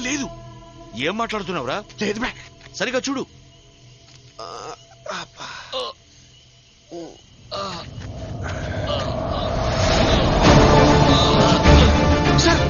లేదు. ఏం మాట్లాడుతున్నావురా? లేదు బే. సరిగా చూడు. సార్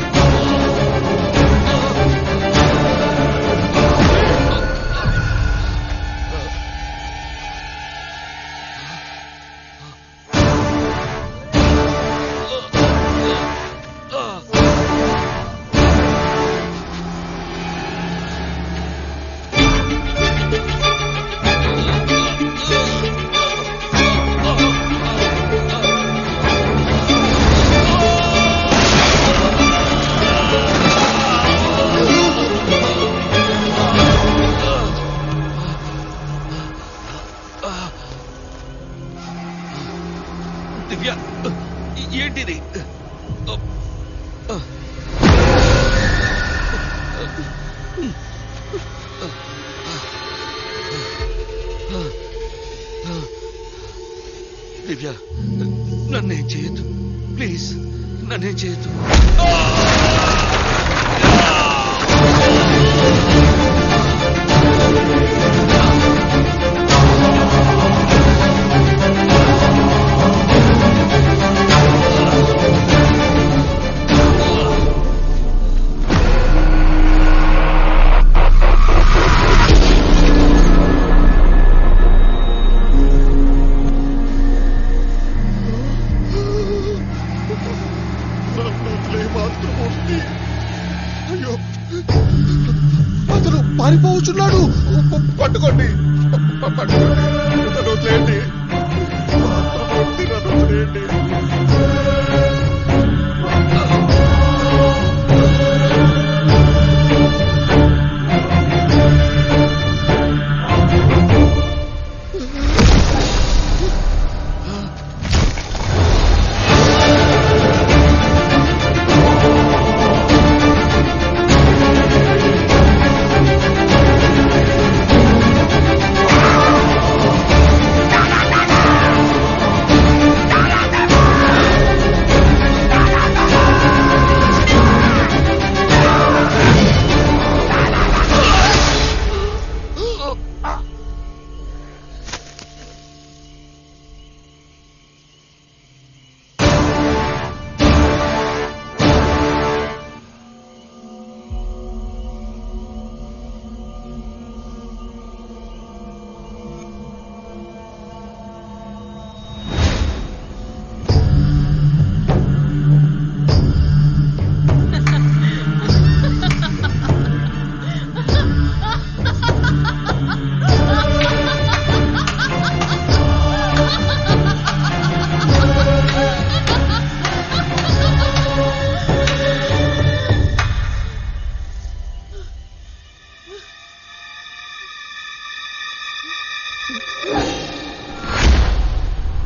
దివ్య, ఏంటిది? దివ్య, నన్నేం చేయొద్దు ప్లీజ్, నన్నేం చేయొద్దు. అయ్యో, అతను పారిపోవచ్చున్నాడు. పట్టుకోండి, పట్టుకోండి, నన్ను వదిలేయండి, నన్ను వదిలేయండి.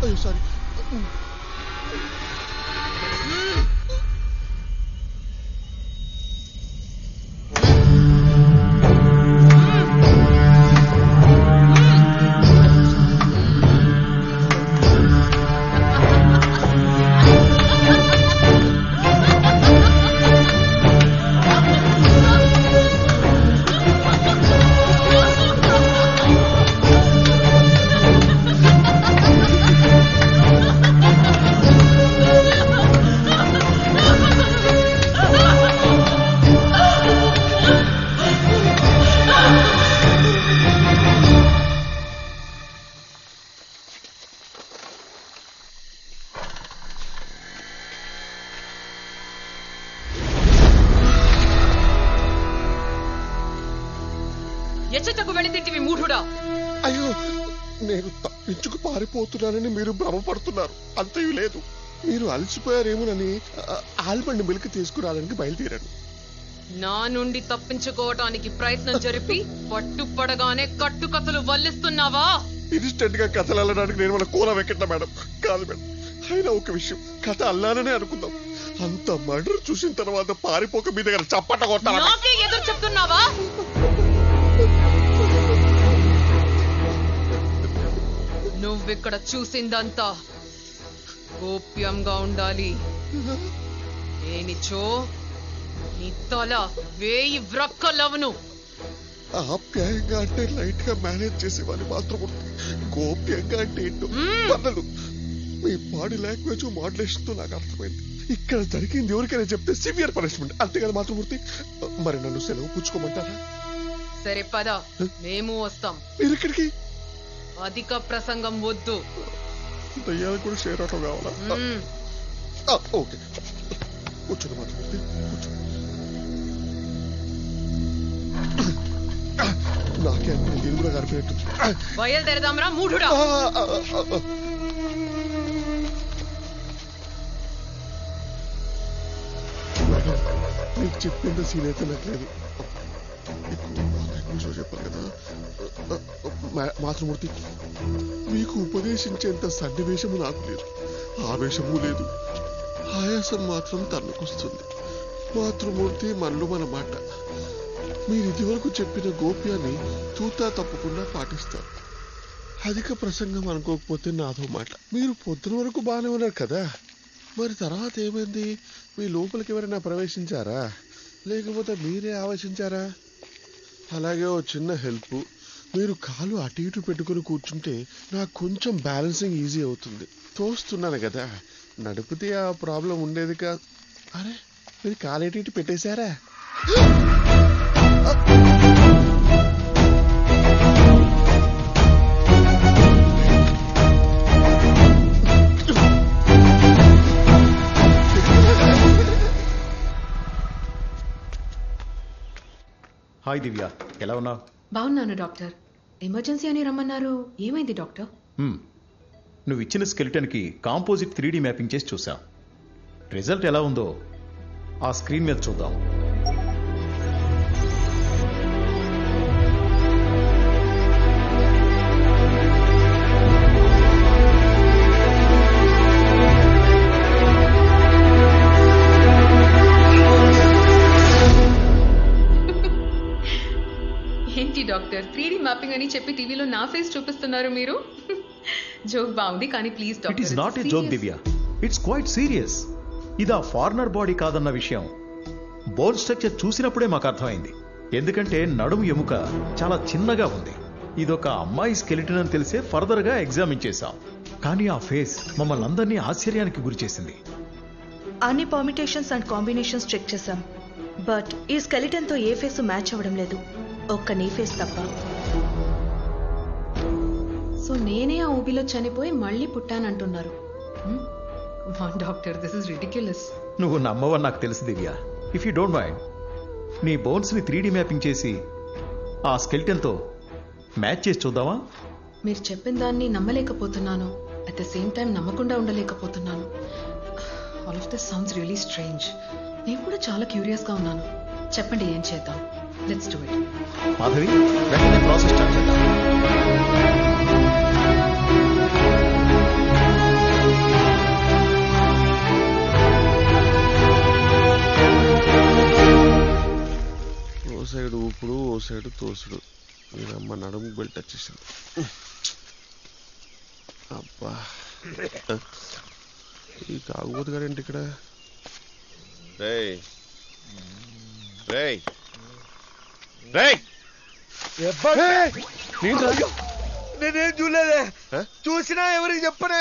అయ్యో సారీ. ఎచ్చటకు వెళ్ళిందింటివి మూఢుడా? అయ్యో, నేను తప్పించుకు పారిపోతున్నానని మీరు భ్రమపడుతున్నారు. అంతయు లేదు. మీరు అలసిపోయారేమోనని ఆల్మండ్ మిల్క్ తీసుకురావడానికి బయలుదేరాను. నా నుండి తప్పించుకోవటానికి ప్రయత్నం జరిపి పట్టుపడగానే కట్టుకథలు వల్లిస్తున్నావా? ఇన్స్టెంట్ గా కథలు అల్లడానికి నేను మన కూల వెక్కట్లా మేడం. కాదు మేడం, అయినా ఒక విషయం, కథ అల్లాననే అనుకుందాం. అంత మర్డర్ చూసిన తర్వాత పారిపోక మీ దగ్గర చప్పట కొట్టాలి. నాకే ఎదురు చెప్తున్నావా? నువ్విక్కడ చూసిందంతా గోప్యంగా ఉండాలి. ఏనిచో నీ తల 1000 వ్రక్కలవును. ఆప్యాయంగా అంటే లైట్ గా మేనేజ్ చేసేవాడిని మాతృమూర్తి. గోప్యంగా అంటే ఏంటో పనులు. మీ బాడీ లాంగ్వేజ్ మాడ్యులేషన్ తో నాకు అర్థమైంది. ఇక్కడ జరిగింది ఎవరికైనా చెప్తే సివియర్ పనిష్మెంట్, అంతే కదా మాతృమూర్తి? మరి నన్ను సెలవు పుచ్చుకోమంటారా? సరే పద, మేము వస్తాం. మీరు ఇక్కడికి? అధిక ప్రసంగం వద్దు. దయ్యాలకు కూడా షేర్ ఆటో కావాలా? ఓకే, కూర్చోండి మాతృమూర్తి, కూర్చోండి. నాకే అంటే నేను కూడా గడిపినట్టు. బయలుదేరదాంరా మూఢుడా. నీకు చెప్పేంత సీన్ అయితే నాకు లేదు. చెప్పాను కదా మాతృమూర్తి, మీకు ఉపదేశించేంత సన్నివేశము నాకు లేదు, ఆవేశము లేదు. ఆయాసం మాత్రం తన్నుకొస్తుంది. మాతృమూర్తి మనలో మన మాట. మీరు ఇదివరకు చెప్పిన గోప్యాన్ని తూతా తప్పకుండా పాటిస్తారు. అధిక ప్రసంగం అనుకోకపోతే నాదో మాట. మీరు పొద్దున వరకు బాగానే ఉన్నారు కదా, మరి తర్వాత ఏమైంది? మీ లోపలికి ఎవరైనా ప్రవేశించారా, లేకపోతే మీరే ఆవేశించారా? అలాగే ఓ చిన్న హెల్ప్, మీరు కాలు అటు ఇటు పెట్టుకుని కూర్చుంటే నాకు కొంచెం బ్యాలెన్సింగ్ ఈజీ అవుతుంది. తోస్తున్నాను కదా, నడిపితే ఆ ప్రాబ్లం ఉండేది కాదు. అరే, మీరు కాలు అటు ఇటు పెట్టేశారా? హాయ్ దివ్య, ఎలా ఉన్నావు? బాగున్నాను డాక్టర్. ఎమర్జెన్సీ అని రమ్మన్నారు, ఏమైంది డాక్టర్? నువ్వు ఇచ్చిన స్కెలిటన్కి కాంపోజిట్ 3D మ్యాపింగ్ చేసి చూసాం. రిజల్ట్ ఎలా ఉందో ఆ స్క్రీన్ మీద చూద్దాం. ఏంటి డాక్టర్, 3D మ్యాపింగ్ అని చెప్పి టీవీలో నా ఫేస్ చూపిస్తున్నారు మీరు? జోక్ బాగుంది కానీ please doctor. It is not a joke Divya, it's quite serious. ఇది ఆ ఫారినర్ బాడీ కాదన్న విషయం బోన్ స్ట్రక్చర్ చూసినప్పుడే మాకు అర్థమైంది. ఎందుకంటే నడుము ఎముక చాలా చిన్నగా ఉంది. ఇదొక అమ్మాయి స్కెలిటన్ అని తెలిసే ఫర్దర్ గా ఎగ్జామిన్ చేశాం. కానీ ఆ ఫేస్ మమ్మల్ని అందరినీ ఆశ్చర్యానికి గురి చేసింది. అన్ని పర్మిటేషన్స్ అండ్ కాంబినేషన్స్ చెక్ చేశాం, బట్ ఈ స్కెలిటన్ తో ఏ ఫేస్ మ్యాచ్ అవ్వడం లేదు, ఒక్క నీ ఫేస్ తప్ప. సో నేనే ఆ ఊబిలో చనిపోయి మళ్ళీ పుట్టానంటున్నారు. Doctor, this is ridiculous. నువ్వు నమ్మవని నాకు తెలుసు Divya. If you don't mind, నీ బోన్స్ ని 3D మ్యాపింగ్ చేసి ఆ స్కెలిటన్ తో మ్యాచ్ చేసి చూద్దామా? మీరు చెప్పిన దాన్ని నమ్మలేకపోతున్నాను, అట్ ద సేమ్ టైం నమ్మకుండా ఉండలేకపోతున్నాను. All of this sounds really strange. నేను కూడా చాలా క్యూరియస్ గా ఉన్నాను. చెప్పండి, ఏం చేద్దాం? Let's do it. మాధవి, వెంటనే ప్రాసెస్ స్టార్ట్ చేద్దాం. ఓ సైడ్ ఊపుడు, ఓ సైడ్ తోసుడు. నేనమ్మ నడుము బెల్ట్ వచ్చేసింది. అబ్బా, ఈ కాకపోతే కదండి ఇక్కడ. రేయ్ రేయ్ రేయ్, నేనేం చూడలేదే. చూసినా ఎవరికి చెప్పనా?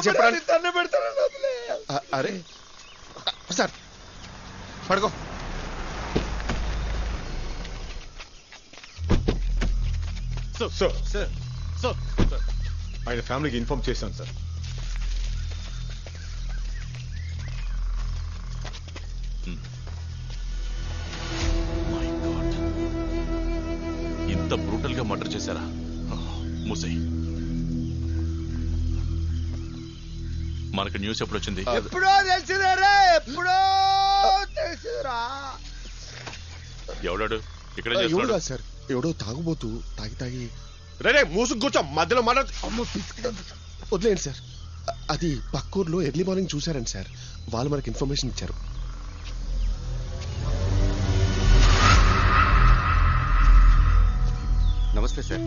చెప్పడానికి తన్ను పెడతాను. అరే సార్, పడుకో. ఆయన ఫ్యామిలీకి ఇన్ఫార్మ్ చేశాను సార్. ఇంత బ్రూటల్ గా మర్డర్ చేశారా? మూసై, మనకు న్యూస్ ఎప్పుడు వచ్చింది? ఎప్పుడో తెలిసిందరా, ఎప్పుడో తెలిసిందిరా. ఎవడాడు ఇక్కడ? ఎవడు కాదు సార్, ఎవడో తాగుబోతూ తాగి రే మూసుకు కూర్చో, మధ్యలో మన వదిలేండి సార్. అది పక్కూర్లో ఎర్లీ మార్నింగ్ చూశారండి సార్, వాళ్ళు మనకి ఇన్ఫర్మేషన్ ఇచ్చారు. నమస్తే సార్.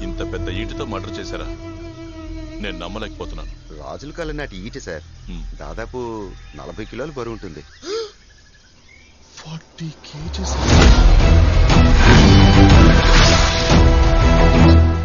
ఇంత పెద్ద ఈటితో మర్డర్ చేశారా? నేను నమ్మలేకపోతున్నాను. రాజుల కాలం నాటి ఈట సార్. దాదాపు 40 కిలోలు బరువు ఉంటుంది. 40 kgs.